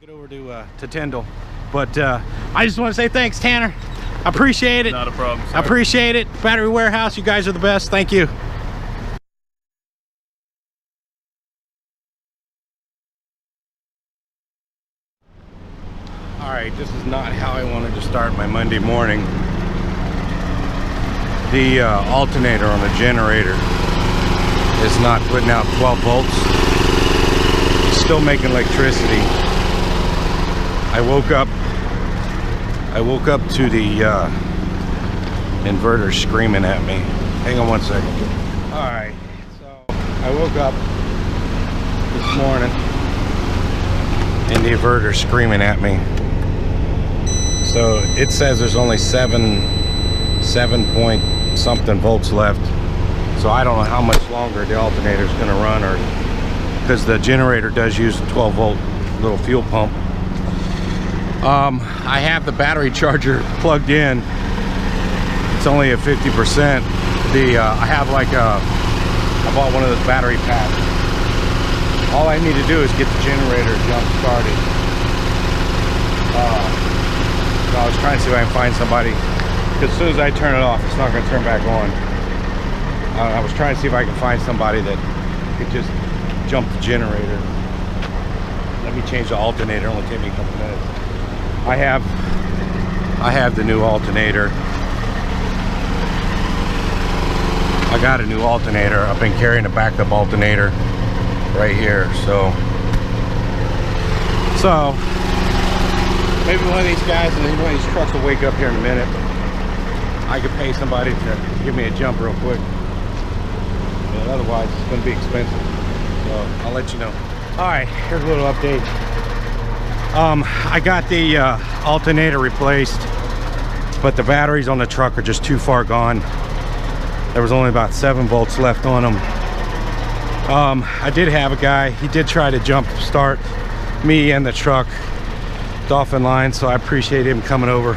Get over to Tyndall, but I just want to say thanks, Tanner. I appreciate it. Not a problem, sir. I appreciate it. Battery Warehouse, you guys are the best. Thank you. All right, this is not how I wanted to start my Monday morning. The alternator on the generator is not putting out 12 volts. It's still making electricity. I woke up to the inverter screaming at me. Hang on one second. All right, so I woke up this morning and the inverter screaming at me. So it says there's only 7 point something volts left. So I don't know how much longer the alternator is going to run, or because the generator does use a 12 volt little fuel pump. I have the battery charger plugged in. It's only at 50%. I have like I bought one of those battery packs. All I need to do is get the generator jump started. So I was trying to see if I can find somebody, because as soon as I turn it off, it's not going to turn back on. I was trying to see if I can find somebody that could just jump the generator. Let me change the alternator. It'll only take me a couple minutes. I have the new alternator. I got a new alternator. I've been carrying a backup alternator right here. So maybe one of these guys and one of these trucks will wake up here in a minute. I could pay somebody to give me a jump real quick. But otherwise, it's going to be expensive. So I'll let you know. All right, here's a little update. I got the alternator replaced, but the batteries on the truck are just too far gone. There was only about 7 volts left on them. I did have a guy, he did try to jump start me and the truck Dolphin line, so I appreciate him coming over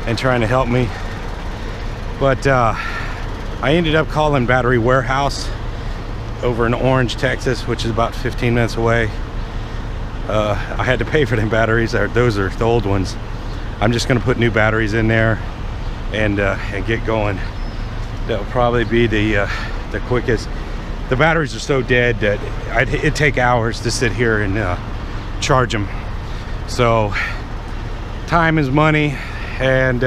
and trying to help me. But I ended up calling Battery Warehouse over in Orange, Texas, which is about 15 minutes away. I had to pay for them batteries. Those are the old ones. I'm just going to put new batteries in there and get going. That'll probably be the quickest. The batteries are so dead that it'd take hours to sit here and charge them. So time is money, and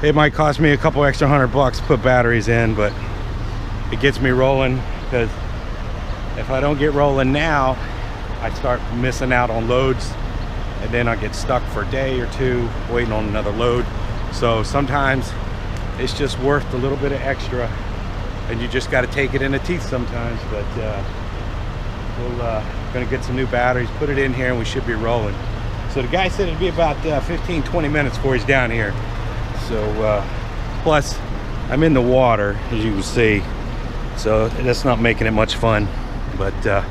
it might cost me a couple extra $100 to put batteries in, but it gets me rolling, because if I don't get rolling now, I start missing out on loads, and then I get stuck for a day or two waiting on another load. So sometimes it's just worth a little bit of extra, and you just got to take it in the teeth sometimes. But we'll gonna get some new batteries, put it in here, and we should be rolling. So the guy said it'd be about 15-20 minutes before he's down here. So plus I'm in the water, as you can see, so that's not making it much fun. But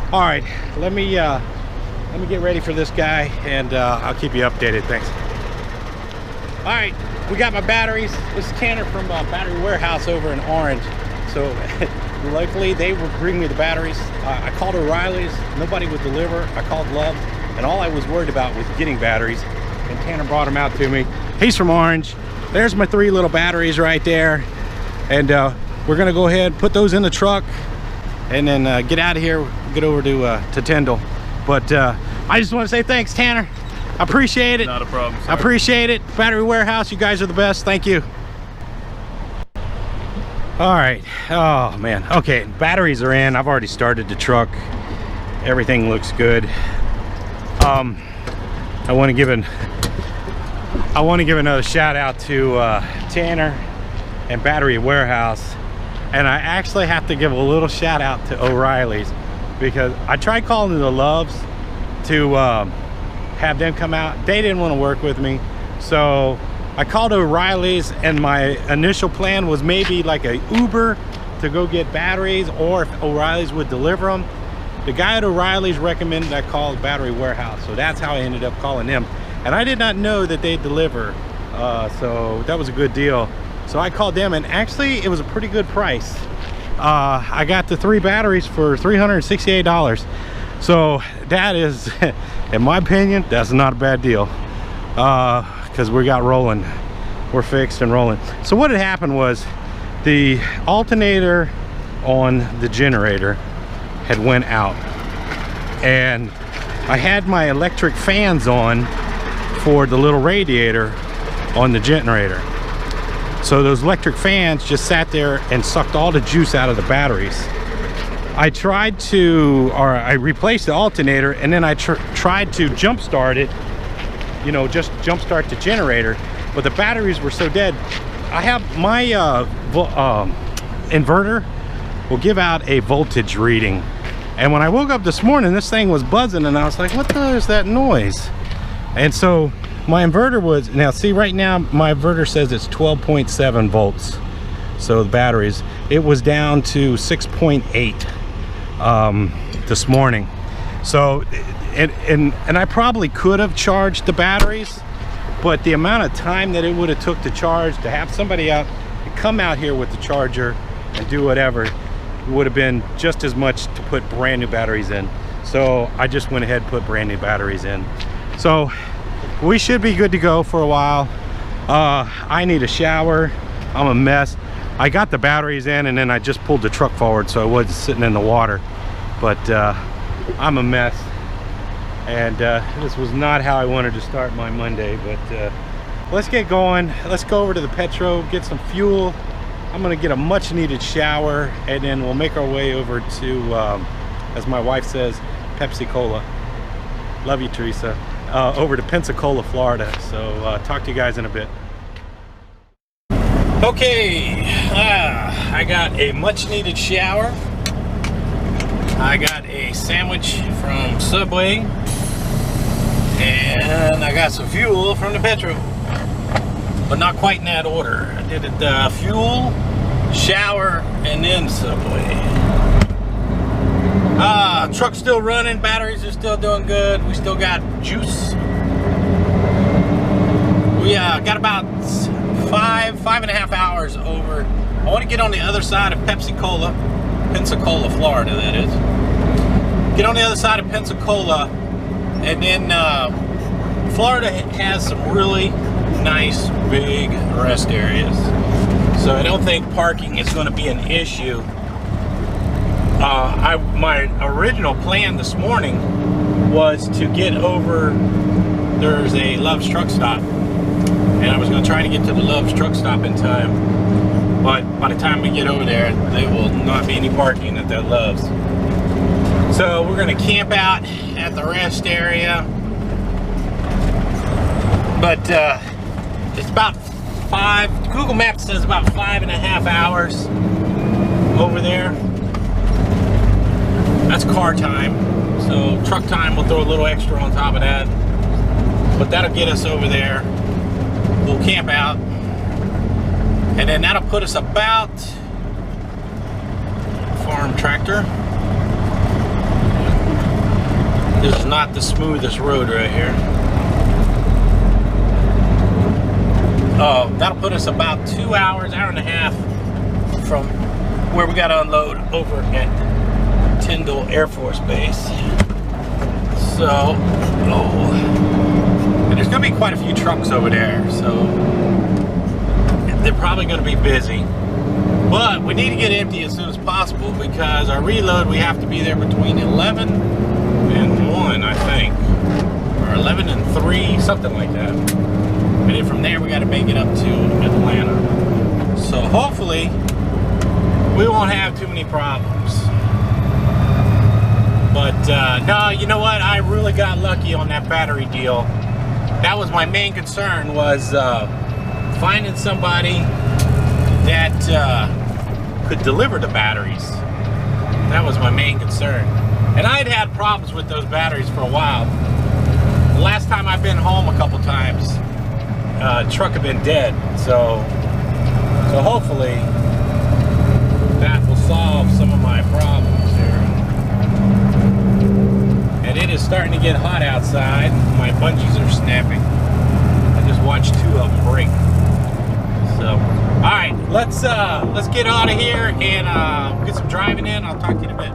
all right, let me get ready for this guy, and I'll keep you updated. Thanks. All right, we got my batteries. This is Tanner from Battery Warehouse over in Orange. So luckily they would bring me the batteries. I called O'Reilly's, nobody would deliver. I called Love, and all I was worried about was getting batteries, and Tanner brought them out to me. He's from Orange. There's my 3 little batteries right there, and we're gonna go ahead and put those in the truck and then get out of here, get over to Tyndall. But I just want to say thanks, Tanner. I appreciate it. Not a problem, sir. I appreciate it. Battery Warehouse, you guys are the best. Thank you. All right. Oh man. Okay, batteries are in. I've already started the truck. Everything looks good. I want to give another shout out to Tanner and Battery Warehouse, and I actually have to give a little shout out to O'Reilly's, because I tried calling the Loves to have them come out. They didn't want to work with me, so I called O'Reilly's, and my initial plan was maybe like a Uber to go get batteries, or if O'Reilly's would deliver them. The guy at O'Reilly's recommended I call Battery Warehouse, so that's how I ended up calling them. And I did not know that they'd deliver, so that was a good deal. So I called them, and actually it was a pretty good price. I got the 3 batteries for $368. So that is, in my opinion, that's not a bad deal, because we got rolling. We're fixed and rolling. So what had happened was the alternator on the generator had went out, and I had my electric fans on for the little radiator on the generator. So those electric fans just sat there and sucked all the juice out of the batteries. I tried to, or I replaced the alternator, and then I tried to jump start it, you know, just jump start the generator, but the batteries were so dead. I have my inverter will give out a voltage reading, and when I woke up this morning, this thing was buzzing, and I was like, what the hell is that noise? And so my inverter was, now see, right now my inverter says it's 12.7 volts. So the batteries, it was down to 6.8 this morning. So and I probably could have charged the batteries, but the amount of time that it would have took to charge, to have somebody out and come out here with the charger and do whatever, would have been just as much to put brand new batteries in. So I just went ahead and put brand new batteries in. So we should be good to go for a while. I need a shower. I'm a mess. I got the batteries in, and then I just pulled the truck forward so I wasn't sitting in the water. But I'm a mess, and this was not how I wanted to start my Monday. But let's get going. Let's go over to the Petro, get some fuel. I'm gonna get a much needed shower, and then we'll make our way over to, as my wife says, PepsiCola. Love you, Teresa. Over to PepsiCola, Florida. So talk to you guys in a bit. Okay, I got a much needed shower. I got a sandwich from Subway, and I got some fuel from the Petro, but not quite in that order. I did it fuel, shower, and then Subway. Truck's still running, batteries are still doing good. We still got juice. We got about 5.5 hours over. I want to get on the other side of Pensacola, Florida, that is. Get on the other side of Pensacola, and then Florida has some really nice big rest areas. So I don't think parking is going to be an issue. My original plan this morning was to get over, there's a Love's truck stop, and I was going to try to get to the Love's truck stop in time, but by the time we get over there, there will not be any parking at that Love's. So we're going to camp out at the rest area, but it's about Google Maps says about 5.5 hours over there. That's car time, so truck time we'll throw a little extra on top of that, but that'll get us over there. We'll camp out, and then that'll put us about, farm tractor. This is not the smoothest road right here. That'll put us about 2 hours, hour and a half from where we got to unload over at Tyndall Air Force Base. So, and there's going to be quite a few trucks over there, so they're probably going to be busy. But we need to get empty as soon as possible, because our reload, we have to be there between 11 and 1, I think, or 11 and 3, something like that. And then from there, we got to make it up to Atlanta. So hopefully, we won't have too many problems. But no, you know what? I really got lucky on that battery deal. That was my main concern, was finding somebody that could deliver the batteries. That was my main concern. And I'd had problems with those batteries for a while. The last time I've been home a couple times, truck had been dead. So hopefully that will solve some of my problems here. And it is starting to get hot outside. My bungees are snapping. I just watched 2 of them break. So, all right, let's get out of here and get some driving in. I'll talk to you in a bit.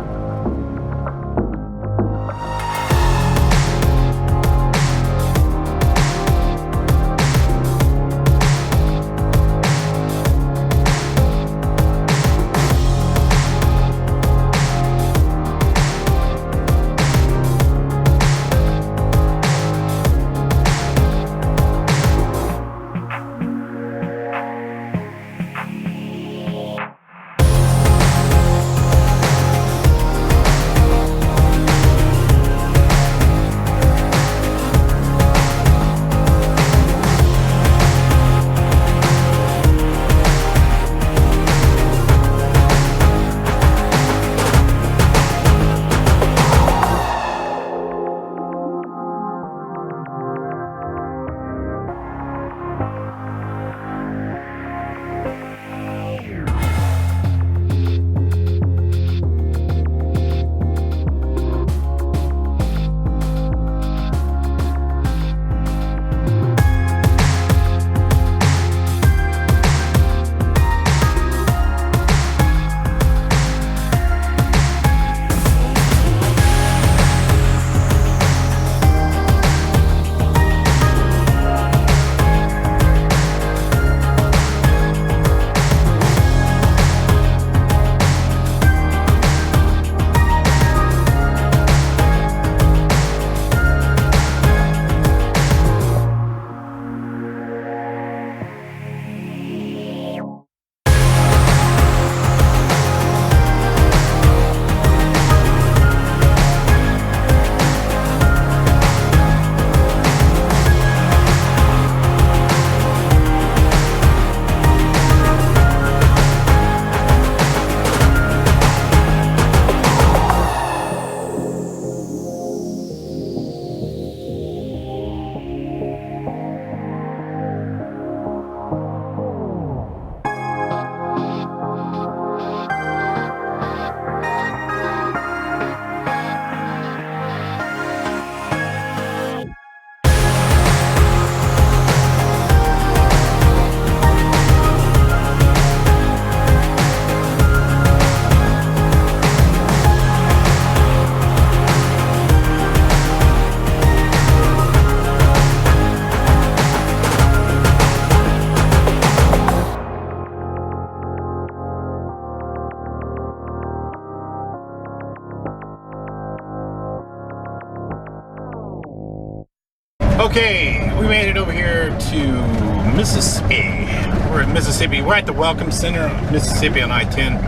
Okay, we made it over here to Mississippi. We're in Mississippi. We're at the Welcome Center of Mississippi on I-10.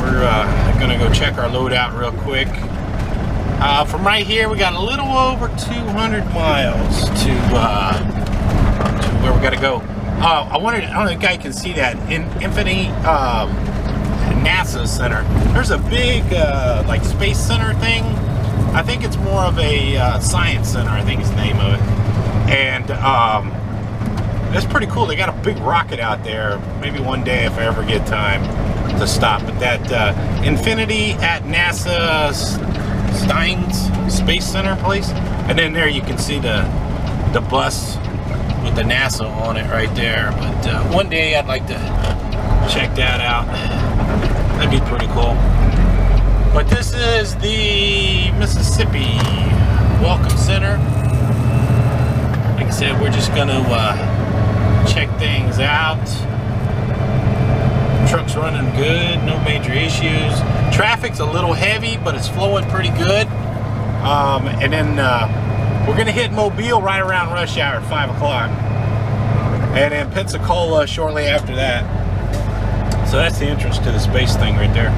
We're gonna go check our load out real quick. From right here, we got a little over 200 miles to where we gotta go. I don't know if you guys can see that in Infinity NASA Center. There's a big like space center thing. I think it's more of a science center, I think is the name of it. And it's pretty cool. They got a big rocket out there. Maybe one day if I ever get time to stop at that Infinity at NASA Steins Space Center place. And then there you can see the bus with the NASA on it right there. But one day I'd like to check that out. That'd be pretty cool. But this is the Mississippi Welcome Center. Like I said, we're just gonna check things out. Truck's running good, no major issues. Traffic's a little heavy, but it's flowing pretty good. And then we're gonna hit Mobile right around rush hour at 5 o'clock. And then PepsiCola shortly after that. So that's the entrance to the space thing right there.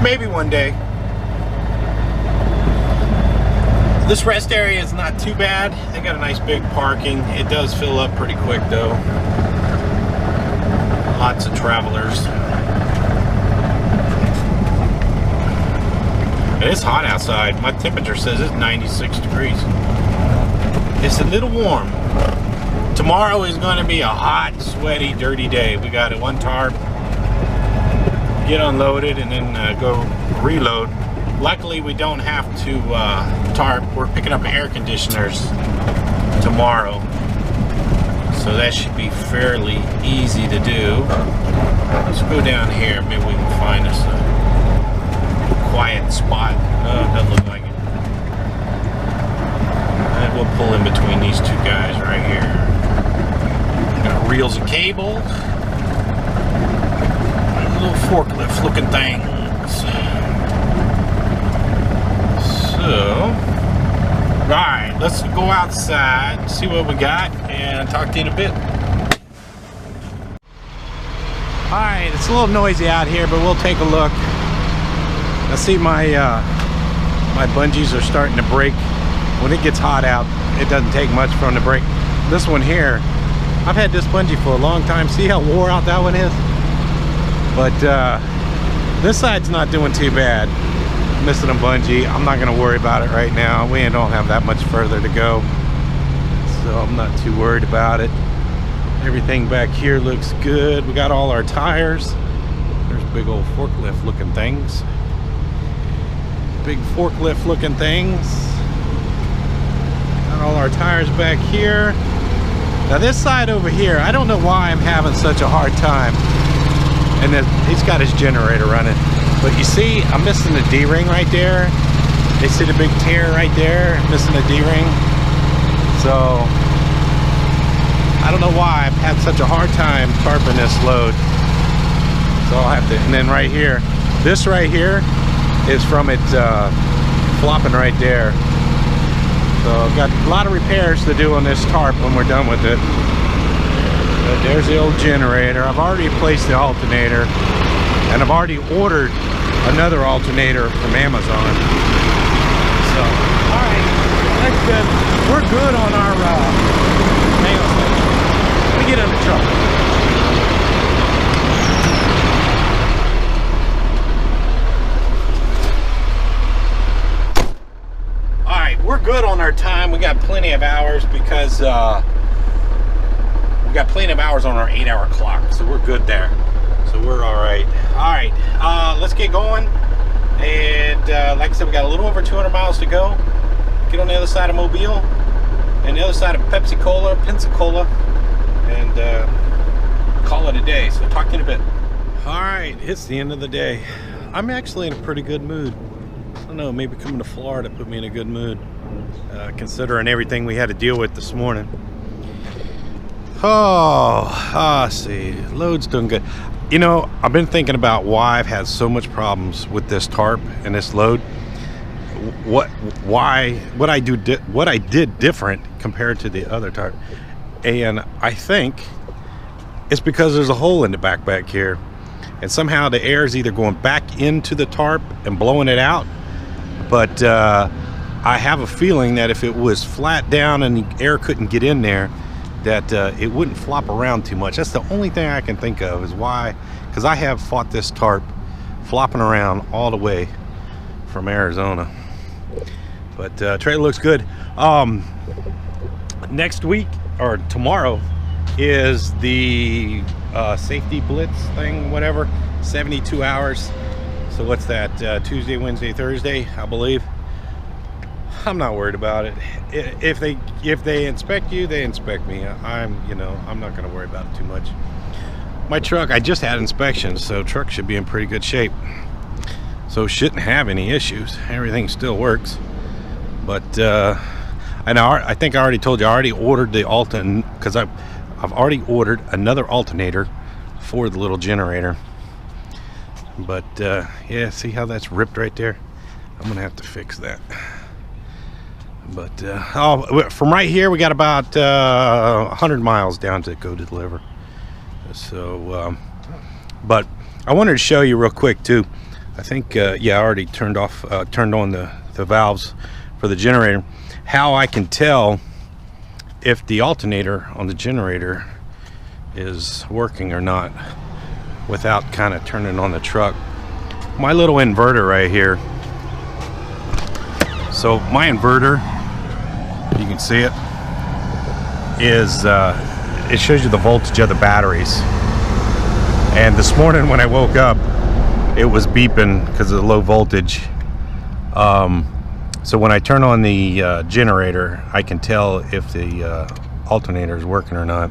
Maybe one day. This rest area is not too bad. They got a nice big parking. It does fill up pretty quick though. Lots of travelers. And it's hot outside. My temperature says it's 96 degrees. It's a little warm. Tomorrow is going to be a hot, sweaty, dirty day. We got one tarp, get unloaded, and then go reload. Luckily, we don't have to tarp. We're picking up air conditioners tomorrow, so that should be fairly easy to do. Let's go down here. Maybe we can find us a quiet spot. No, it doesn't look like it. And we'll pull in between these two guys right here. Got reels of cable. Little forklift looking things. So, alright, let's go outside, see what we got, and talk to you in a bit. Alright, it's a little noisy out here, but we'll take a look. I see my bungees are starting to break. When it gets hot out, it doesn't take much for them to break. This one here, I've had this bungee for a long time. See how wore out that one is? But this side's not doing too bad. Missing a bungee. I'm not gonna worry about it right now. We don't have that much further to go, so I'm not too worried about it. Everything back here looks good. We got all our tires. There's big old forklift looking things. Big forklift looking things. Got all our tires back here. Now this side over here, I don't know why I'm having such a hard time. And then he's got his generator running. But you see, I'm missing the D-ring right there. They see the big tear right there, missing the D-ring. So, I don't know why I've had such a hard time tarping this load. So I'll have to, and then right here, this right here is from it flopping right there. So I've got a lot of repairs to do on this tarp when we're done with it. But there's the old generator. I've already replaced the alternator, and I've already ordered another alternator from Amazon. So, all right, that's good. We're good on our. Hang on a second. Let me get in the truck. All right, we're good on our time. We got plenty of hours because. We got plenty of hours on our 8-hour clock, so we're good there. So we're all right. All right, let's get going. And like I said, we got a little over 200 miles to go. Get on the other side of Mobile and the other side of PepsiCola, Pensacola, and call it a day. So talk to you in a bit. All right, it's the end of the day. I'm actually in a pretty good mood. I don't know, maybe coming to Florida put me in a good mood, considering everything we had to deal with this morning. See, load's doing good. You know, I've been thinking about why I've had so much problems with this tarp and this load. what I did different compared to the other tarp, and I think it's because there's a hole in the back here, and somehow the air is either going back into the tarp and blowing it out, but I have a feeling that if it was flat down and the air couldn't get in there, that it wouldn't flop around too much. That's the only thing I can think of is why, because I have fought this tarp flopping around all the way from Arizona. But trailer looks good. Next week or tomorrow is the safety blitz thing, whatever, 72 hours. So what's that, Tuesday, Wednesday, Thursday, I believe. I'm not worried about it. If they inspect you, they inspect me. I'm not going to worry about it too much. My truck, I just had inspections, so truck should be in pretty good shape. So shouldn't have any issues. Everything still works. But I think I already told you I already ordered the alternator, because I've already ordered another alternator for the little generator. But yeah, see how that's ripped right there? I'm gonna have to fix that. But from right here we got about 100 miles down to go to deliver. So but I wanted to show you real quick too. I think yeah, I already turned on the valves for the generator. How I can tell if the alternator on the generator is working or not without kind of turning on the truck. My little inverter right here. So my inverter, you can see it, is it shows you the voltage of the batteries. And this morning when I woke up, it was beeping because of the low voltage. So when I turn on the generator, I can tell if the alternator is working or not.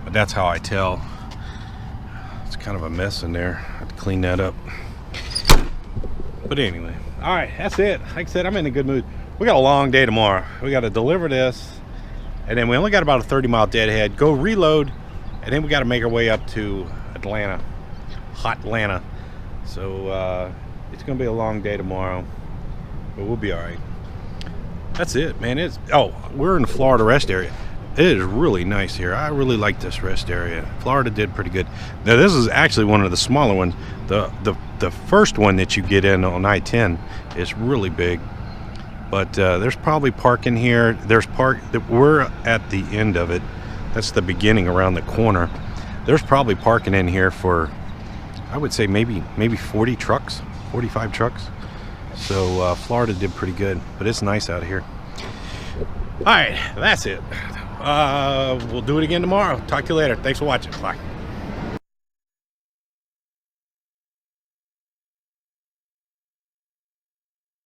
But that's how I tell. It's kind of a mess in there. I have to clean that up. But anyway, all right, that's it. Like I said, I'm in a good mood. We got a long day tomorrow. We got to deliver this, and then we only got about a 30-mile deadhead. Go reload, and then we got to make our way up to Atlanta, hot Atlanta. So it's gonna be a long day tomorrow, but we'll be all right. That's it, man. We're in the Florida rest area. It is really nice here. I really like this rest area. Florida did pretty good. Now this is actually one of the smaller ones. The first one that you get in on I-10 is really big, but there's probably parking here. We're at the end of it. That's the beginning around the corner. There's probably parking in here for, I would say maybe 40 trucks, 45 trucks. So Florida did pretty good, but it's nice out here. All right, that's it. We'll do it again tomorrow. Talk to you later. Thanks for watching. Bye.